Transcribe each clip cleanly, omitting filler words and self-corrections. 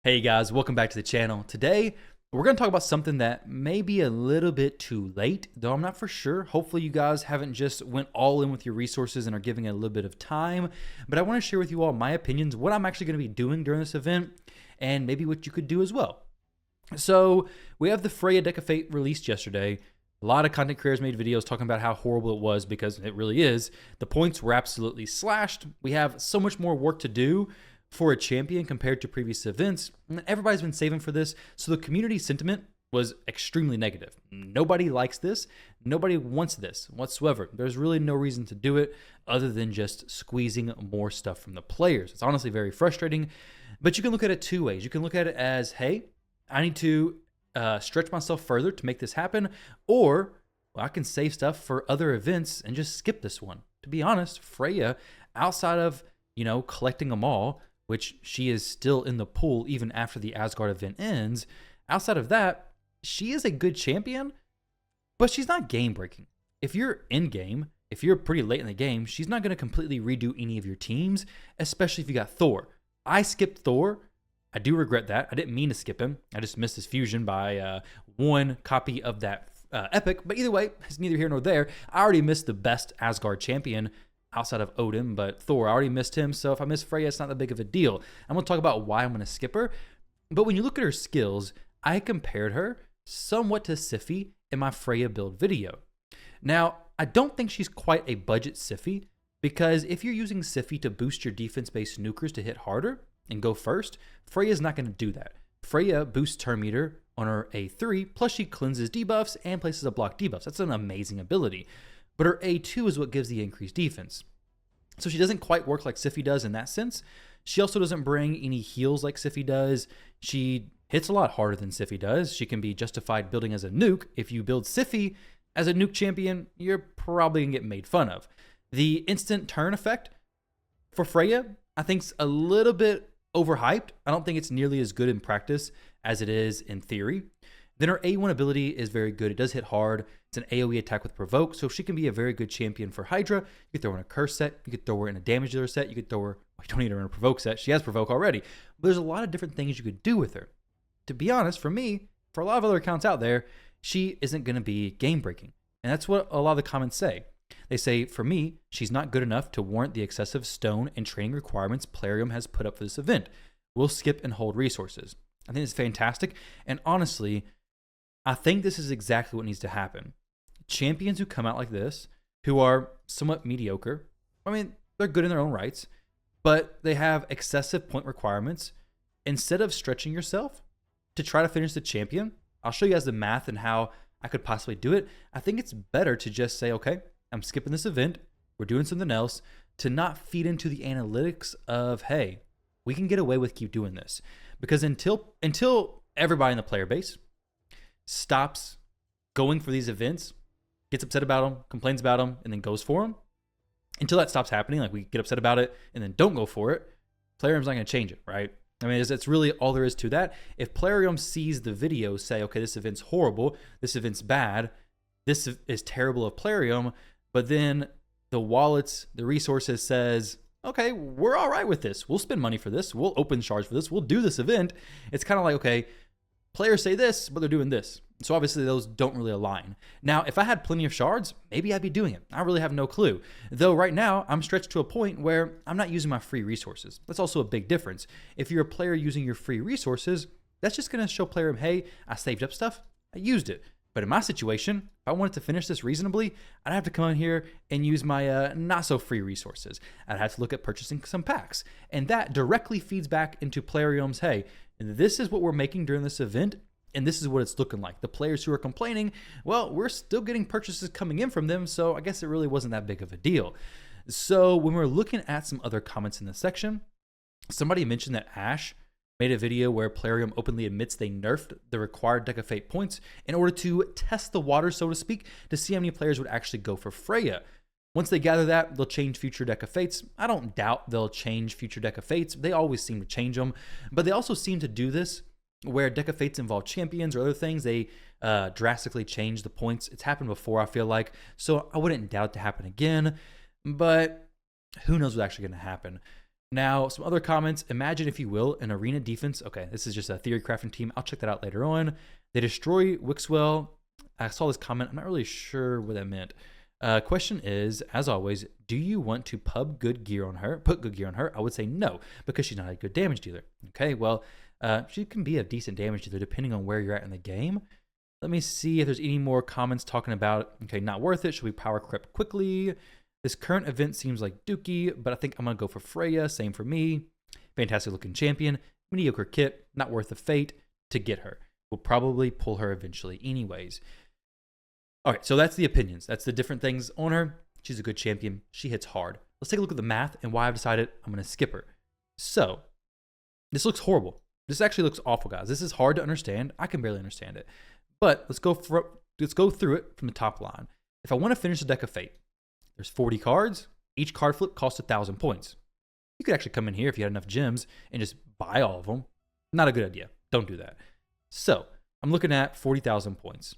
Hey guys, welcome back to the channel. Today, we're going to talk about something that may be a little bit too late, though I'm not for sure. Hopefully you guys haven't just went all in with your resources and are giving it a little bit of time. But I want to share with you all my opinions, what I'm actually going to be doing during this event, and maybe what you could do as well. So we have the Freyja Deck of Fate released yesterday. A lot of content creators made videos talking about how horrible it was because it really is. The points were absolutely slashed. We have so much more work to do for a champion compared to previous events. And everybody's been saving for this. So the community sentiment was extremely negative. Nobody likes this. Nobody wants this whatsoever. There's really no reason to do it other than just squeezing more stuff from the players. It's honestly very frustrating, but you can look at it two ways. You can look at it as, hey, I need to stretch myself further to make this happen, or well, I can save stuff for other events and just skip this one. To be honest, Freyja, outside of, collecting them all, which she is still in the pool even after the Asgard event ends, outside of that, she is a good champion, but she's not game breaking. If you're in game, if you're pretty late in the game, she's not going to completely redo any of your teams, especially if you got Thor. I skipped Thor. I do regret that. I didn't mean to skip him. I just missed his fusion by one copy of that epic. But either way, it's neither here nor there. I already missed the best Asgard champion outside of Odin, but Thor, I already missed him. So if I miss Freyja, it's not that big of a deal. I'm going to talk about why I'm going to skip her. But when you look at her skills, I compared her somewhat to Cify in my Freyja build video. Now, I don't think she's quite a budget Cify, because if you're using Cify to boost your defense-based nukers to hit harder and go first, Freyja's not going to do that. Freyja boosts turn meter on her A3, plus she cleanses debuffs and places a block debuffs. That's an amazing ability. But her A2 is what gives the increased defense. So she doesn't quite work like Cify does in that sense. She also doesn't bring any heals like Cify does. She hits a lot harder than Cify does. She can be justified building as a nuke. If you build Cify as a nuke champion, you're probably going to get made fun of. The instant turn effect for Freyja, I think, is a little bit overhyped. I don't think it's nearly as good in practice as it is in theory. Then her A1 ability is very good. It does hit hard. It's an AoE attack with provoke, so she can be a very good champion for Hydra. You could throw her in a curse set. You could throw her in a damage dealer set. You could throw her, well, you don't need her in a provoke set. She has provoke already. But there's a lot of different things you could do with her. To be honest, for me, for a lot of other accounts out there, she isn't going to be game breaking. And that's what a lot of the comments say. They say, for me, she's not good enough to warrant the excessive stone and training requirements Plarium has put up for this event. We'll skip and hold resources. I think it's fantastic. And honestly, I think this is exactly what needs to happen. Champions who come out like this, who are somewhat mediocre, I mean, they're good in their own rights, but they have excessive point requirements. Instead of stretching yourself to try to finish the champion, I'll show you guys the math and how I could possibly do it. I think it's better to just say, okay, I'm skipping this event, we're doing something else, to not feed into the analytics of, hey, we can get away with keep doing this. Because until everybody in the player base stops going for these events, gets upset about them, complains about them, and then goes for them, until that stops happening, like we get upset about it and then don't go for it, Plarium's not going to change it, right? I mean, it's really all there is to that. If Plarium sees the video say, okay, this event's horrible, this event's bad, this is terrible of Plarium, but then the wallets, the resources says, okay, we're all right with this. We'll spend money for this. We'll open shards for this. We'll do this event. It's kind of like, okay, players say this, but they're doing this. So obviously those don't really align. Now, if I had plenty of shards, maybe I'd be doing it. I really have no clue. Though right now, I'm stretched to a point where I'm not using my free resources. That's also a big difference. If you're a player using your free resources, that's just going to show player, hey, I saved up stuff, I used it. But in my situation, if I wanted to finish this reasonably, I'd have to come in here and use my not so free resources. I'd have to look at purchasing some packs. And that directly feeds back into Plarium's, hey, this is what we're making during this event, and this is what it's looking like. The players who are complaining, well, we're still getting purchases coming in from them, so I guess it really wasn't that big of a deal. So when we're looking at some other comments in this section, somebody mentioned that Ash made a video where Plarium openly admits they nerfed the required Deck of Fate points in order to test the water, so to speak, to see how many players would actually go for Freyja. Once they gather that, they'll change future Deck of Fates. I don't doubt they'll change future Deck of Fates. They always seem to change them. But they also seem to do this where Deck of Fates involve champions or other things. They drastically change the points. It's happened before, I feel like. So I wouldn't doubt it to happen again. But who knows what's actually going to happen. Now, some other comments. Imagine, if you will, an arena defense. Okay, this is just a theory crafting team. I'll check that out later on. They destroy Wixwell. I saw this comment. I'm not really sure what that meant. Question is, as always, do you want to put good gear on her? I would say no, because she's not a good damage dealer. Okay, well, she can be a decent damage dealer depending on where you're at in the game. Let me see if there's any more comments talking about, okay, not worth it. Should we power creep quickly? This current event seems like dookie, but I think I'm going to go for Freyja. Same for me. Fantastic looking champion. Mediocre kit. Not worth the fate to get her. We'll probably pull her eventually anyways. All right, so that's the opinions. That's the different things on her. She's a good champion. She hits hard. Let's take a look at the math and why I've decided I'm going to skip her. So this looks horrible. This actually looks awful, guys. This is hard to understand. I can barely understand it. But let's go through it from the top line. If I want to finish the deck of fate, there's 40 cards. Each card flip costs 1,000 points. You could actually come in here if you had enough gems and just buy all of them. Not a good idea. Don't do that. So I'm looking at 40,000 points.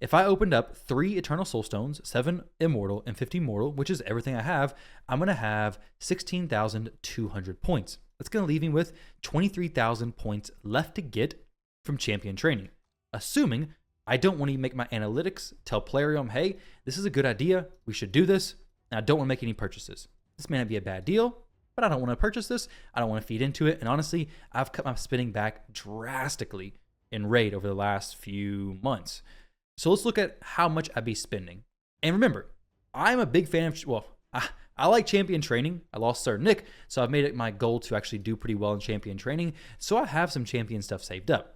If I opened up 3 Eternal Soulstones, 7 Immortal, and 50 Mortal, which is everything I have, I'm going to have 16,200 points. That's going to leave me with 23,000 points left to get from champion training. Assuming I don't want to make my analytics tell Plarium, hey, this is a good idea. We should do this. And I don't want to make any purchases. This may not be a bad deal, but I don't want to purchase this. I don't want to feed into it. And honestly, I've cut my spending back drastically in Raid over the last few months. So let's look at how much I'd be spending. And remember, I'm a big fan of, well, I like champion training. I lost Sir Nick, so I've made it my goal to actually do pretty well in champion training. So I have some champion stuff saved up.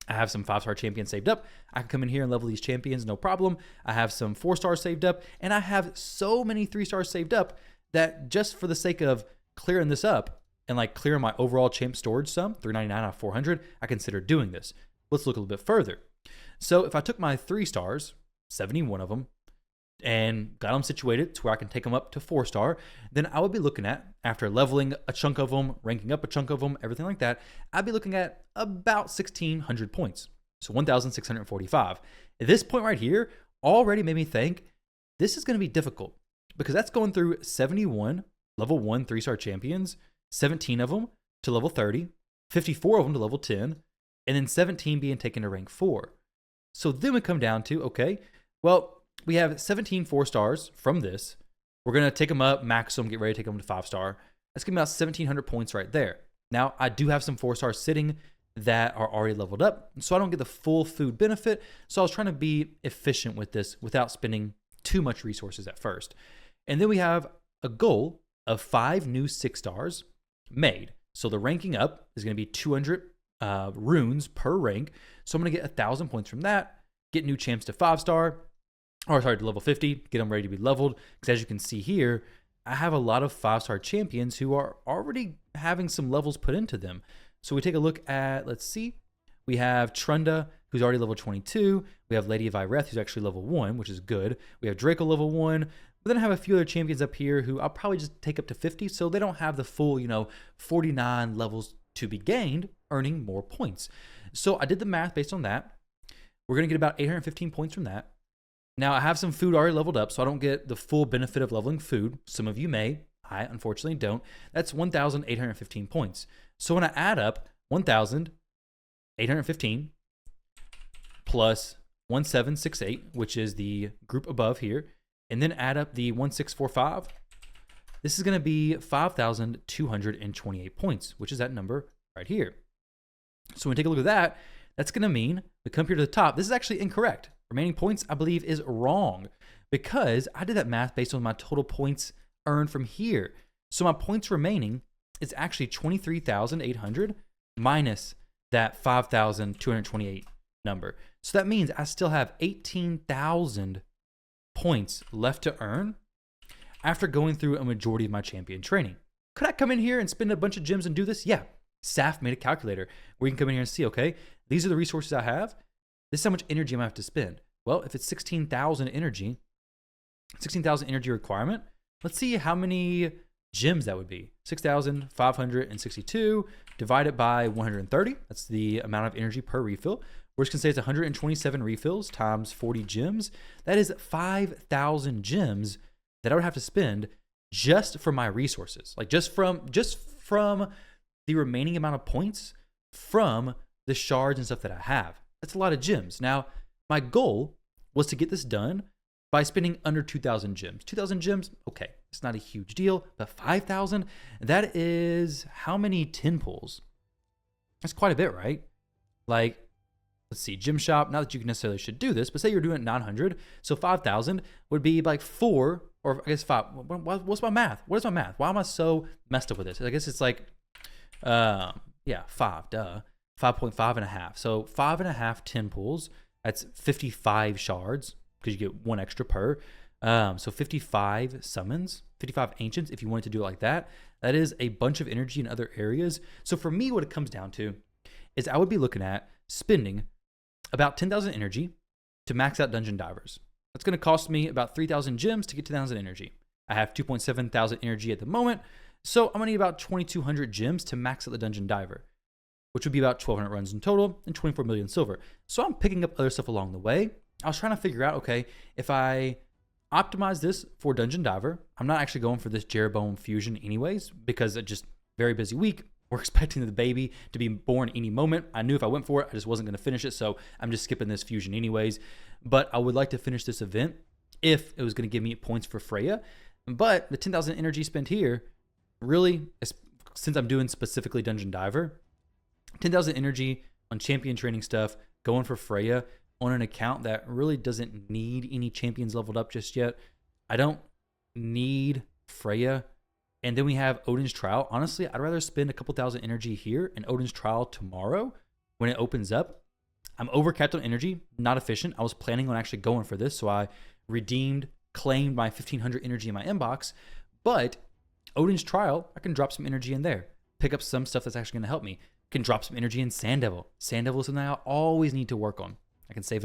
I have some 5-star champions saved up. I can come in here and level these champions, no problem. I have some 4-stars saved up, and I have so many 3-stars saved up that just for the sake of clearing this up and like clearing my overall champ storage sum, 399 out of 400, I consider doing this. Let's look a little bit further. So if I took my 3-stars, 71 of them, and got them situated to where I can take them up to 4-star, then I would be looking at, after leveling a chunk of them, ranking up a chunk of them, everything like that, I'd be looking at about 1,600 points. So 1,645. At this point right here already made me think this is going to be difficult because that's going through 71 level 1 3-star champions, 17 of them to level 30, 54 of them to level 10, and then 17 being taken to rank 4. So then we come down to, okay, well, we have 17 4-stars from this. We're going to take them up, max them, get ready to take them to 5-star. That's going to be about 1,700 points right there. Now, I do have some 4-stars sitting that are already leveled up, so I don't get the full food benefit. So I was trying to be efficient with this without spending too much resources at first. And then we have a goal of 5 new 6-stars made. So the ranking up is going to be 200 runes per rank. So I'm going to get 1,000 points from that, get new champs to 5-star, or sorry, to level 50, get them ready to be leveled. Because as you can see here, I have a lot of 5-star champions who are already having some levels put into them. So we take a look at, let's see, we have Trunda, who's already level 22. We have Lady of Ireth, who's actually level 1, which is good. We have Draco level 1. But then I have a few other champions up here who I'll probably just take up to 50, so they don't have the full, 49 levels to be gained, earning more points. So I did the math based on that. We're going to get about 815 points from that. Now, I have some food already leveled up, so I don't get the full benefit of leveling food. Some of you may. I unfortunately don't. That's 1,815 points. So when I add up 1,815 plus 1,768, which is the group above here, and then add up the 1,645, this is going to be 5,228 points, which is that number right here. So when we take a look at that, that's going to mean we come here to the top. This is actually incorrect. Remaining points, I believe, is wrong because I did that math based on my total points earned from here. So my points remaining is actually 23,800 minus that 5,228 number. So that means I still have 18,000 points left to earn after going through a majority of my champion training. Could I come in here and spend a bunch of gems and do this? Yeah. Saf made a calculator where you can come in here and see, okay, these are the resources I have. This is how much energy I'm going to have to spend. Well, if it's 16,000 energy requirement, let's see how many gems that would be. 6,562 divided by 130. That's the amount of energy per refill. We're just going to say it's 127 refills times 40 gems. That is 5,000 gems that I would have to spend just for my resources, like just from the remaining amount of points from the shards and stuff that I have. That's a lot of gems. Now, my goal was to get this done by spending under 2,000 gems. 2,000 gems, okay, it's not a huge deal, but 5,000, that is how many 10 pulls? That's quite a bit, right? Like, let's see, gym shop, not that you necessarily should do this, but say you're doing it 900, so 5,000 would be like 4, or I guess 5. What's my math? What is my math? Why am I so messed up with this? I guess it's like, 5, duh. 5.5 and a half. So 5.5 10 pulls, that's 55 shards, because you get 1 extra per. So 55 summons, 55 ancients, if you wanted to do it like that. That is a bunch of energy in other areas. So for me, what it comes down to is I would be looking at spending about 10,000 energy to max out Dungeon Divers. That's going to cost me about 3,000 gems to get 10,000 energy. I have 2.7 thousand energy at the moment, so I'm going to need about 2,200 gems to max out the Dungeon Diver, which would be about 1,200 runs in total and 24 million silver. So I'm picking up other stuff along the way. I was trying to figure out, okay, if I optimize this for Dungeon Diver, I'm not actually going for this Jeroboam fusion anyways, because it's just very busy week. We're expecting the baby to be born any moment. I knew if I went for it, I just wasn't going to finish it, so I'm just skipping this fusion anyways. But I would like to finish this event if it was going to give me points for Freyja. But the 10,000 energy spent here, really, since I'm doing specifically Dungeon Diver, 10,000 energy on champion training stuff, going for Freyja on an account that really doesn't need any champions leveled up just yet. I don't need Freyja. And then we have Odin's Trial. Honestly, I'd rather spend a couple thousand energy here and Odin's Trial tomorrow when it opens up. I'm overcapped on energy, not efficient. I was planning on actually going for this, so I claimed my 1,500 energy in my inbox. But Odin's Trial, I can drop some energy in there. Pick up some stuff that's actually going to help me. Can drop some energy in Sand Devil. Sand Devil is something I always need to work on. I can save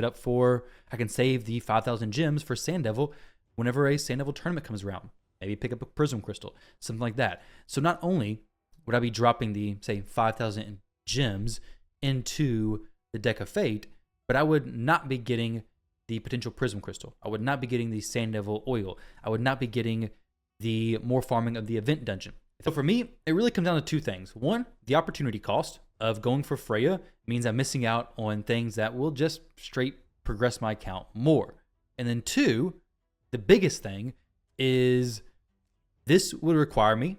the 5,000 gems for Sand Devil whenever a Sand Devil tournament comes around. Maybe pick up a Prism Crystal, something like that. So not only would I be dropping the, say, 5,000 gems into the Deck of Fate, but I would not be getting the potential Prism Crystal. I would not be getting the Sand Devil Oil. I would not be getting the more farming of the event dungeon. So for me, it really comes down to two things. One, the opportunity cost of going for Freyja means I'm missing out on things that will just straight progress my account more. And then two, the biggest thing is this would require me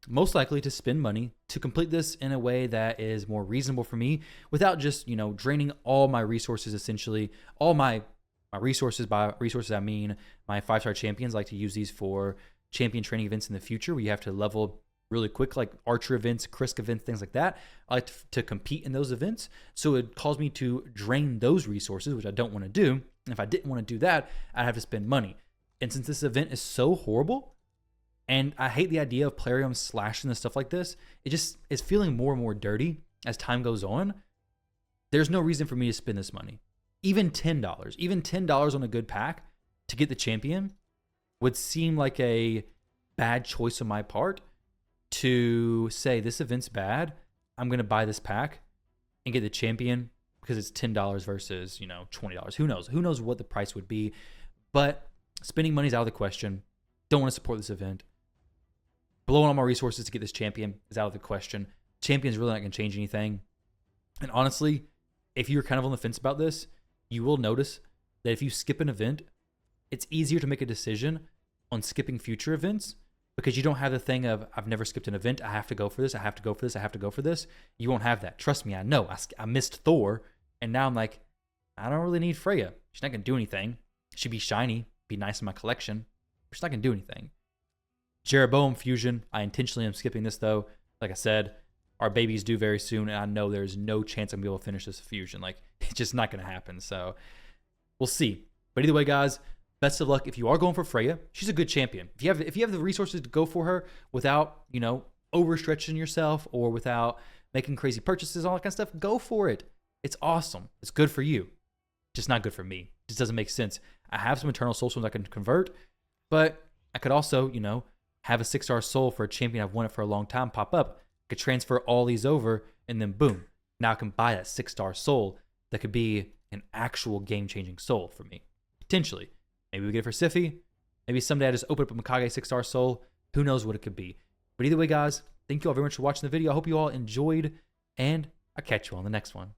most likely to spend money to complete this in a way that is more reasonable for me without just, draining all my resources, essentially all my resources. By resources, I mean my 5-star champions. I like to use these for champion training events in the future where you have to level really quick, like archer events, Krisk events, things like that. I like to compete in those events. So it caused me to drain those resources, which I don't want to do. And if I didn't want to do that, I'd have to spend money. And since this event is so horrible, and I hate the idea of Plarium slashing and stuff like this, it just is feeling more and more dirty as time goes on. There's no reason for me to spend this money. Even $10 on a good pack to get the champion would seem like a bad choice on my part to say this event's bad. I'm going to buy this pack and get the champion because it's $10 versus, $20. Who knows? Who knows what the price would be? But spending money is out of the question. Don't want to support this event. Blowing all my resources to get this champion is out of the question. Champion's really not going to change anything. And honestly, if you're kind of on the fence about this, you will notice that if you skip an event, it's easier to make a decision on skipping future events because you don't have the thing of, I've never skipped an event. I have to go for this. I have to go for this. I have to go for this. You won't have that. Trust me, I know. I missed Thor, and now I'm like, I don't really need Freyja. She's not going to do anything. She'd be shiny, be nice in my collection. She's not going to do anything. Jeroboam fusion. I intentionally am skipping this though. Like I said, our baby's due very soon, and I know there's no chance I'm going to be able to finish this fusion. Like, it's just not going to happen. So we'll see. But either way, guys, best of luck. If you are going for Freyja, she's a good champion. If you have the resources to go for her without, overstretching yourself or without making crazy purchases, all that kind of stuff, go for it. It's awesome. It's good for you. Just not good for me. It just doesn't make sense. I have some Eternal Soul Stones I can convert, but I could also, have a 6-star soul for a champion I've wanted for a long time pop up. I could transfer all these over, and then boom. Now I can buy that 6-star soul that could be an actual game-changing soul for me. Potentially. Maybe we get it for Cify. Maybe someday I just open up a Mikage 6-star soul, Who knows what it could be? But either way, guys, thank you all very much for watching the video. I hope you all enjoyed, and I'll catch you on the next one.